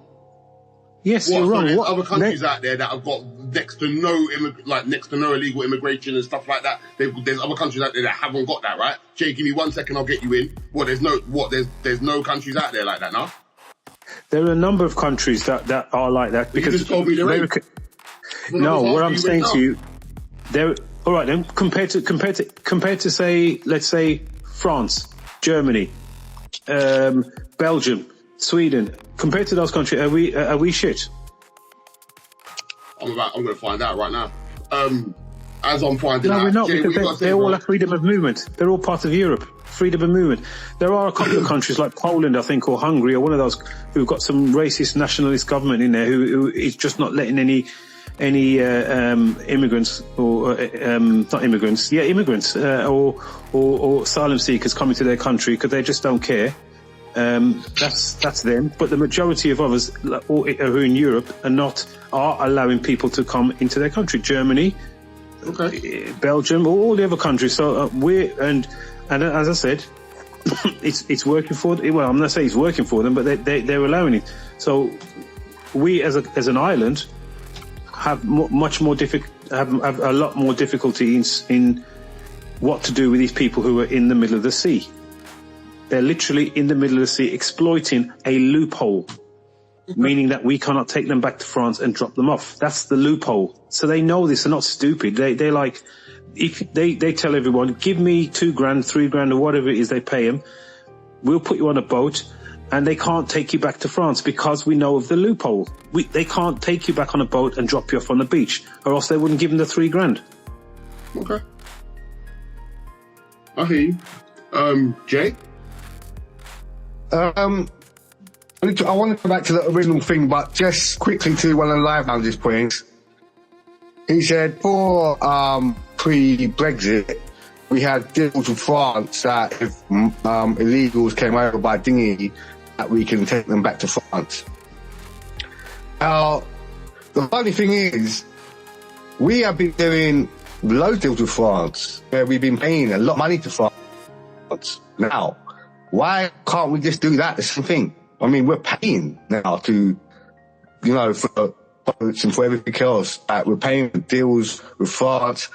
Yes, you're wrong. There's other countries out there that have got next to no illegal immigration and stuff like that. There's other countries out there that haven't got that, right? Jay, give me 1 second, I'll get you in. There's no countries out there like that now? There are a number of countries that are like that because you just told me America. No, what I'm saying to you, there. All right, then compared to say, let's say France, Germany, Belgium, Sweden. Compared to those countries, are we shit? I'm going to find out right now. As I'm finding out. No, we're not, because they all have freedom of movement. They're all part of Europe. Freedom of movement. There are a couple of countries like Poland, I think, or Hungary, or one of those who've got some racist nationalist government in there who is just not letting any immigrants or not immigrants, immigrants or asylum seekers come into their country because they just don't care. That's them. But the majority of others who are in Europe are allowing people to come into their country. Germany, Belgium, all the other countries. So and as I said, it's working for them. Well, I'm not saying it's working for them, but they're allowing it. So we as an island have much more have a lot more difficulty in what to do with these people who are in the middle of the sea. They're literally in the middle of the sea exploiting a loophole, meaning that we cannot take them back to France and drop them off. That's the loophole. So they know this. They're not stupid. They're like, if they tell everyone, give me $2,000, $3,000 or whatever it is they pay them, we'll put you on a boat, and they can't take you back to France because we know of the loophole. They can't take you back on a boat and drop you off on the beach, or else they wouldn't give them the $3,000. Okay. I hear you. Jay? I want to go back to the original thing, but just quickly to one of the Live Lounge's points. He said for pre-Brexit, we had deals with France that if illegals came over by dinghy, that we can take them back to France. Now, the funny thing is, we have been doing loads of deals with France, where we've been paying a lot of money to France. Now, why can't we just do that? The same thing. I mean, we're paying now to, for boats and for everything else. We're paying for deals with France.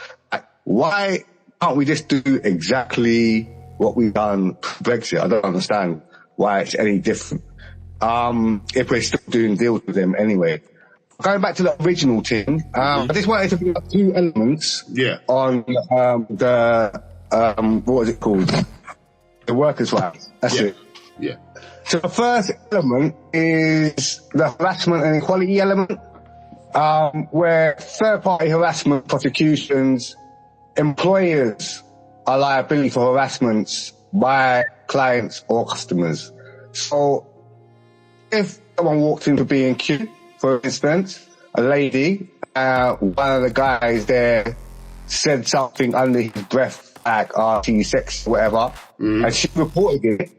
Why can't we just do exactly what we've done Brexit? I don't understand why it's any different. If we're still doing deals with them anyway. Going back to the original team, I just wanted to bring up 2 elements on what was it called? The workers' rights. That's it. Yeah. So the first element is the harassment and equality element, where third-party harassment prosecutions, employers are liability for harassments by clients or customers. So if someone walks into B&Q, for instance, a lady, one of the guys there said something under his breath, like, she's sexy, whatever, and she reported it,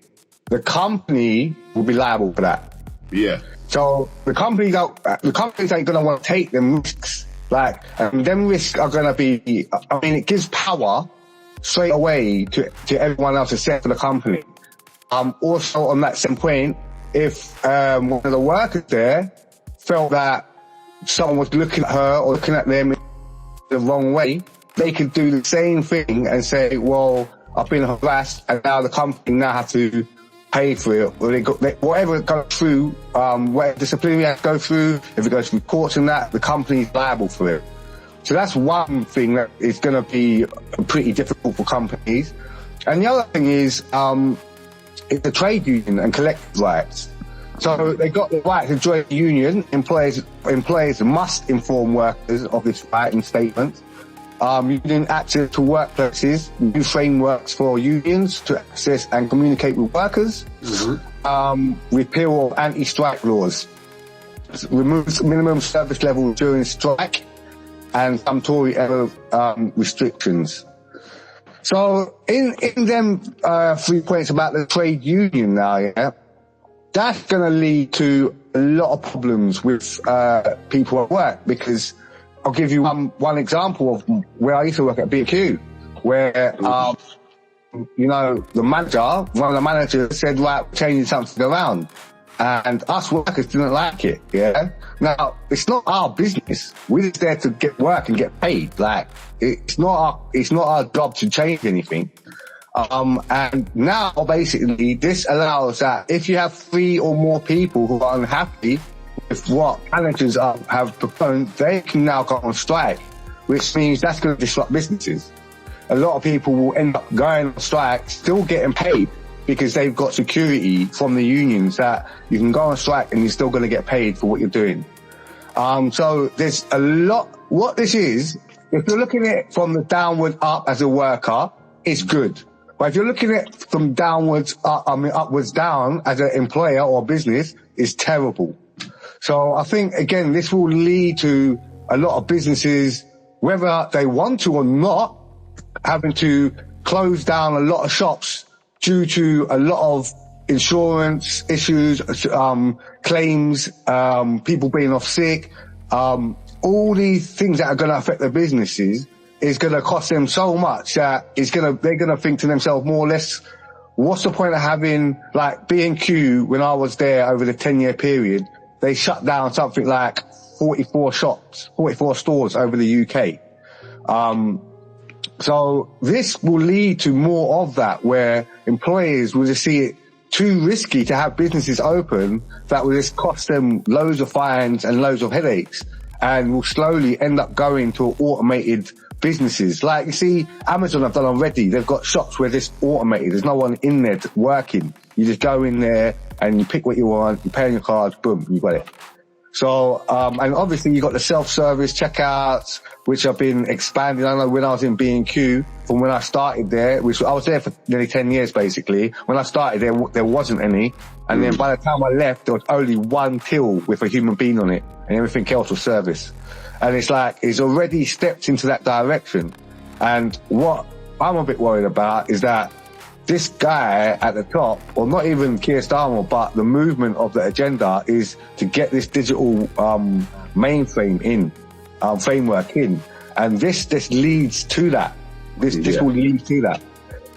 the company will be liable for that. Yeah. So the companies ain't gonna want to take them risks. Like, them risks are gonna be, I mean, it gives power straight away to everyone else except for the company. Also on that same point, if, one of the workers there felt that someone was looking at her or looking at them the wrong way, they could do the same thing and say, well, I've been harassed and now the company now have to pay for it. Or whatever it goes through, whatever disciplinary has to go through, if it goes through courts and that, the company's liable for it. So that's one thing that is going to be pretty difficult for companies. And the other thing is the trade union and collective rights. So they got the right to join a union. Employers must inform workers of this right in statements. Union access to workplaces, new frameworks for unions to access and communicate with workers. Repeal of anti-strike laws. Removes minimum service level during strike and some Tory era restrictions. So in them 3 points about the trade union now, yeah, that's going to lead to a lot of problems with people at work, because I'll give you one example of where I used to work at B&Q, where you know, one of the managers said, right, we're changing something around, and us workers didn't like it. Yeah. Now it's not our business. We're just there to get work and get paid. Like, it's not our job to change anything. And now basically this allows that if you have 3 or more people who are unhappy with what managers have proposed, they can now go on strike, which means that's going to disrupt businesses. A lot of people will end up going on strike, still getting paid, because they've got security from the unions that you can go on strike and you're still going to get paid for what you're doing. So there's a lot. What this is, if you're looking at it from the downward up as a worker, it's good. But if you're looking at it from downwards up, upwards down as an employer or business, it's terrible. So I think, again, this will lead to a lot of businesses, whether they want to or not, having to close down a lot of shops due to a lot of insurance issues, claims, people being off sick, all these things that are going to affect their businesses is going to cost them so much that they're going to think to themselves more or less, what's the point of having, like, B&Q, when I was there over the 10-year period, they shut down something like 44 stores over the UK. So this will lead to more of that, where employers will just see it too risky to have businesses open, that will just cost them loads of fines and loads of headaches, and will slowly end up going to automated businesses. Like, you see, Amazon have done already. They've got shops where it's automated. There's no one in there working. You just go in there and you pick what you want, you pay on your card, boom, you got it. So, and obviously you got the self-service checkouts, which have been expanded. I know when I was in B&Q, from when I started there, which I was there for nearly 10 years basically, when I started there wasn't any. And then by the time I left, there was only one till with a human being on it, and everything else was service. And it's like, it's already stepped into that direction. And what I'm a bit worried about is that this guy at the top, or not even Keir Starmer, but the movement of the agenda is to get this digital mainframe in, framework in. And this leads to that. This will lead to that.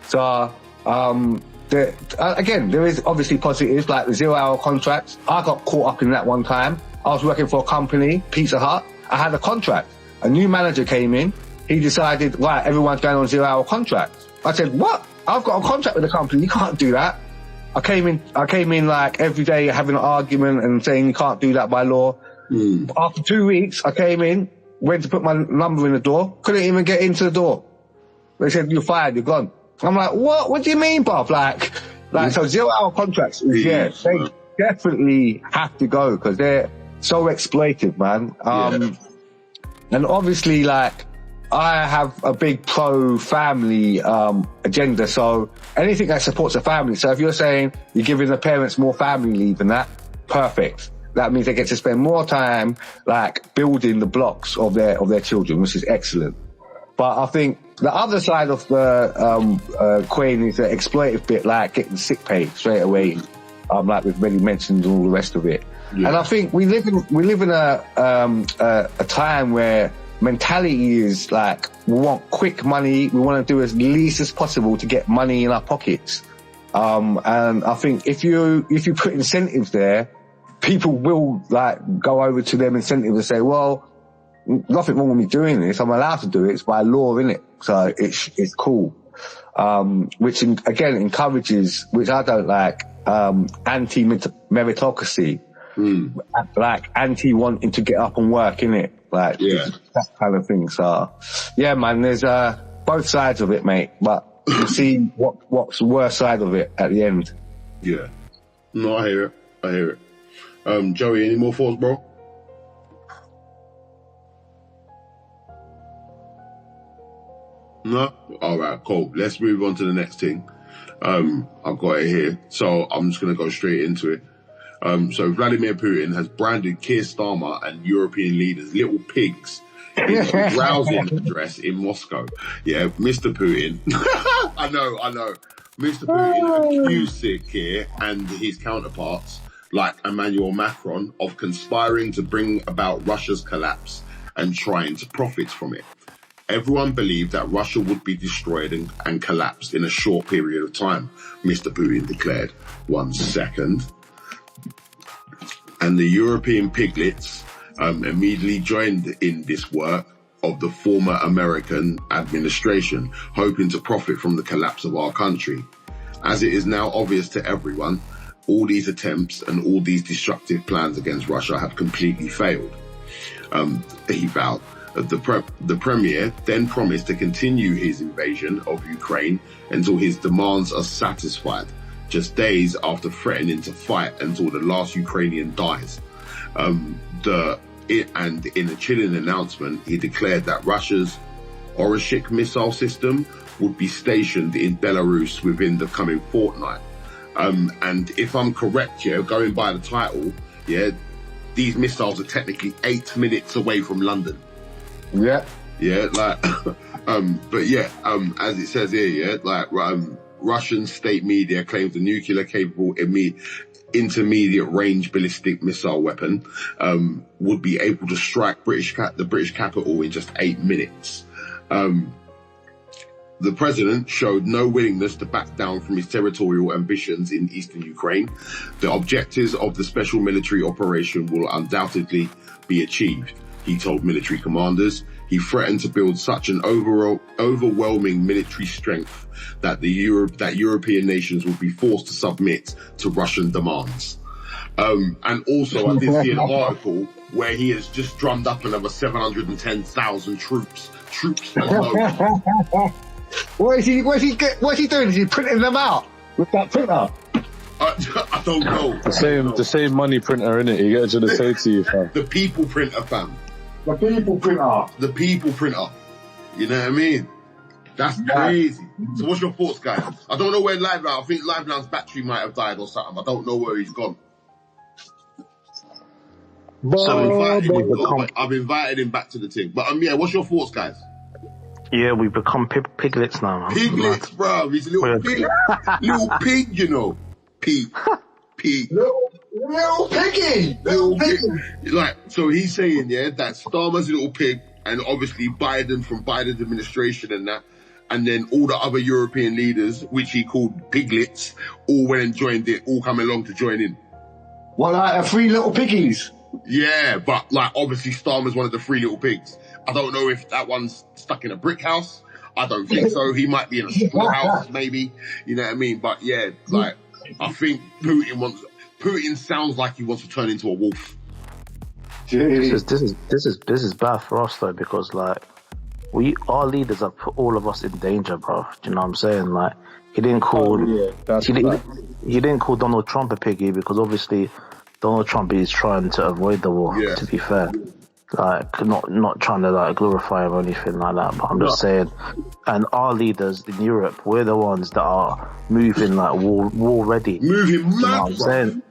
So, again, there is obviously positives, like the 0-hour contracts. I got caught up in that one time. I was working for a company, Pizza Hut. I had a contract. A new manager came in. He decided, right, everyone's going on 0-hour contracts. I said, what? I've got a contract with the company. You can't do that. I came in like every day having an argument and saying you can't do that by law. After 2 weeks, I came in, went to put my number in the door, couldn't even get into the door. They said, you're fired, you're gone. I'm like, what? What do you mean, Bob? Like, so 0-hour contracts, they definitely have to go, because they're so exploitive, man. And obviously, like, I have a big pro-family agenda, so anything that supports a family. So if you're saying you're giving the parents more family leave and that, perfect. that means they get to spend more time like building the blocks of their children, which is excellent. But I think the other side of the coin is the exploitative bit, like getting sick pay straight away, like we've already mentioned, all the rest of it. Yeah. And I think we live in a time where mentality is like, we want quick money, we want to do as least as possible to get money in our pockets. And I think if you put incentives there, people will like go over to them incentives and say, well, nothing wrong with me doing this, I'm allowed to do it, it's by law, innit? So it's cool. Which again encourages, which I don't like, anti-meritocracy. Like anti-wanting to get up and work, innit? Like, that kind of thing. So, yeah, man, there's both sides of it, mate. But you see what's the worst side of it at the end. Yeah. No, I hear it. Joey, any more thoughts, bro? No? Alright, cool. Let's move on to the next thing. I've got it here. So I'm just going to go straight into it. So Vladimir Putin has branded Keir Starmer and European leaders little pigs in a rousing address in Moscow. Yeah, Mr. Putin. I know. Mr. Putin accused Keir and his counterparts, like Emmanuel Macron, of conspiring to bring about Russia's collapse and trying to profit from it. Everyone believed that Russia would be destroyed and collapsed in a short period of time, Mr. Putin declared. 1 second. And the European piglets immediately joined in this work of the former American administration, hoping to profit from the collapse of our country. As it is now obvious to everyone, all these attempts and all these destructive plans against Russia have completely failed. He vowed. The premier then promised to continue his invasion of Ukraine until his demands are satisfied, just days after threatening to fight until the last Ukrainian dies. And in a chilling announcement, he declared that Russia's Orishik missile system would be stationed in Belarus within the coming fortnight. And if I'm correct, going by the title, these missiles are technically 8 minutes away from London. Yeah. Yeah, like, as it says here, Russian state media claims the nuclear-capable intermediate-range ballistic missile weapon would be able to strike the British capital in just 8 minutes. The president showed no willingness to back down from his territorial ambitions in eastern Ukraine. The objectives of the special military operation will undoubtedly be achieved, he told military commanders. He threatened to build such an overwhelming military strength that European nations would be forced to submit to Russian demands. And also, I did see an article where he has just drummed up another 710,000 troops alone. What is he doing? Is he printing them out with that printer? I don't know. The same money printer, innit? He gets to say to you, fam. The people printer, fam. The people printer. You know what I mean? That's crazy. So what's your thoughts, guys? I don't know where I think LiveLounge's battery might have died or something. I don't know where he's gone. I've invited him back to the team. But what's your thoughts, guys? Yeah, we've become piglets now, man. Piglets, bro. He's a little pig. Little pig, you know. Pig. Little piggy. Little piggy. Like, so he's saying, that Starmer's a little pig, and obviously Biden from Biden's administration and that, and then all the other European leaders, which he called piglets, all went and joined it, all come along to join in. Well, like 3 little piggies. Yeah, but like obviously Starmer's one of the 3 little pigs. I don't know if that one's stuck in a brick house. I don't think so. He might be in a small house, maybe. You know what I mean? But I think Putin sounds like he wants to turn into a wolf. This is bad for us though, because our leaders have put all of us in danger, bro. Do you know what I'm saying? Like, he didn't call he didn't call Donald Trump a piggy because obviously Donald Trump is trying to avoid the war. Yeah. To be fair, not trying to glorify him or anything like that. But I'm just saying, and our leaders in Europe, we're the ones that are moving war ready. Moving mad, you know what I'm saying?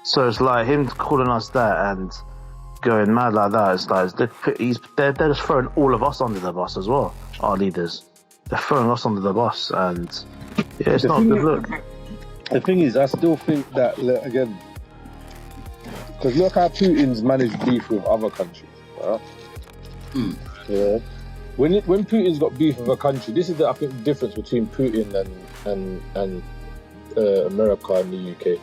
So it's like him calling us that and going mad like that. It's like they're just throwing all of us under the bus as well. Our leaders, they're throwing us under the bus, and yeah, it's not a good look. The thing is, I still think that again, because look how Putin's managed beef with other countries. Right? Yeah. When Putin's got beef with a country, this is I think the difference between Putin and America and the UK.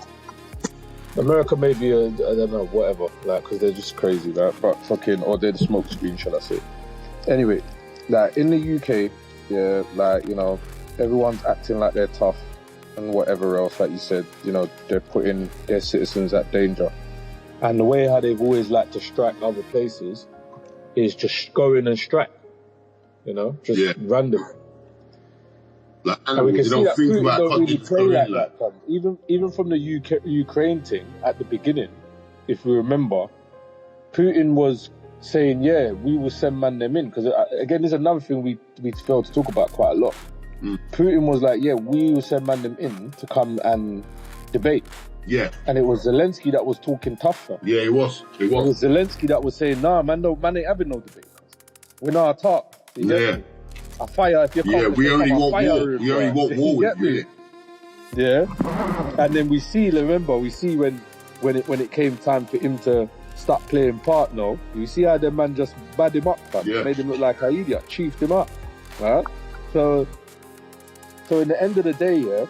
America may be I don't know, whatever, like, because they're just crazy, right? But or they're the smoke screen, shall I say? Anyway, like in the UK, yeah, like, you know, everyone's acting like they're tough and whatever else, like you said, you know, they're putting their citizens at danger. And the way how they've always liked to strike other places is just go in and strike, you know, just random. Like, and we can see that Putin don't really play like that. That. Even from the Ukraine thing at the beginning, if we remember, Putin was saying, yeah, we will send man them in. Because again, there's another thing we failed to talk about quite a lot. Putin was like, yeah, we will send man them in to come and debate. Yeah. And it was Zelensky that was talking tougher. Yeah, it was. It was Zelensky that was saying, nah, man ain't having no debate. We're not talk. Yeah. I fire if you're coming. We only want war. We only want war with you. Yeah. And then we see when it came time for him to start playing part now, you see how the man just bad him up, made him look like an idiot, chiefed him up. Right? So in the end of the day, yeah,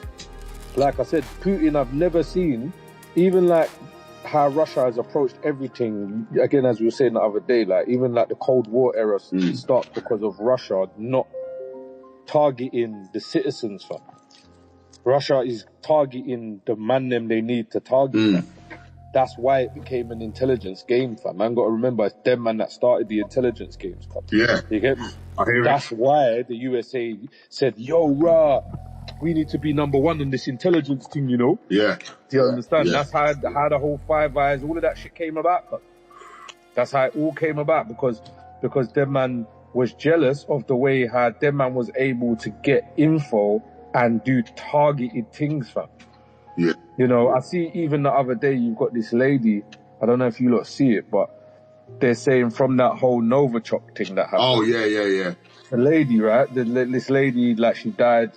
like I said, Putin I've never seen, even like how Russia has approached everything, again, as we were saying the other day, like even like the Cold War era starts because of Russia not targeting the citizens, fam. Russia is targeting the man them they need to target, fam. That's why it became an intelligence game, fam. Man got to remember, it's them man that started the intelligence games, fam. Yeah. You get me? I hear That's why the USA said, yo, we need to be number one on this intelligence thing, you know? Yeah. Do you understand? Yeah. That's how the whole Five Eyes, all of that shit came about. Cause that's how it all came about, because them man was jealous of the way how them man was able to get info and do targeted things, fam. Yeah. You know, I see even the other day you've got this lady, I don't know if you lot see it, but they're saying from that whole Novichok thing that happened. Oh, yeah. The lady, right? This lady, like, she died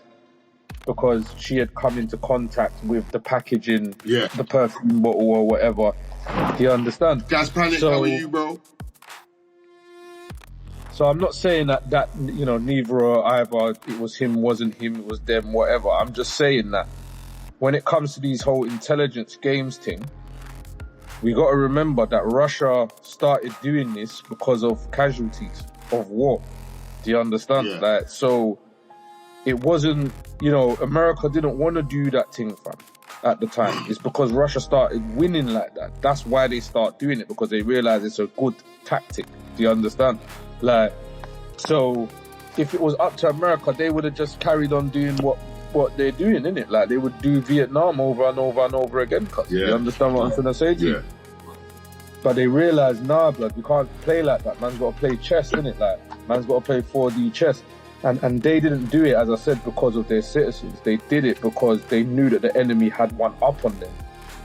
because she had come into contact with the packaging, the perfume bottle or whatever. Do you understand? Gaspanic, how are you, bro? So I'm not saying that you know, neither or either it was him, wasn't him, it was them, whatever. I'm just saying that when it comes to these whole intelligence games thing, we got to remember that Russia started doing this because of casualties of war. Do you understand? Yeah. Like, so it wasn't, you know, America didn't want to do that thing, fam, at the time. It's because Russia started winning like that. That's why they start doing it, because they realize it's a good tactic. Do you understand? Like, so if it was up to America, they would have just carried on doing what they're doing, innit? Like, they would do Vietnam over and over and over again. You understand what I'm trying to say to you? But they realised, nah, blood, we can't play like that. Man's got to play chess, innit? Like, man's got to play 4D chess. And they didn't do it, as I said, because of their citizens. They did it because they knew that the enemy had one up on them,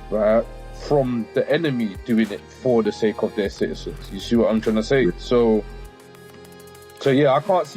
right? From the enemy doing it for the sake of their citizens. You see what I'm trying to say? So yeah, I can't see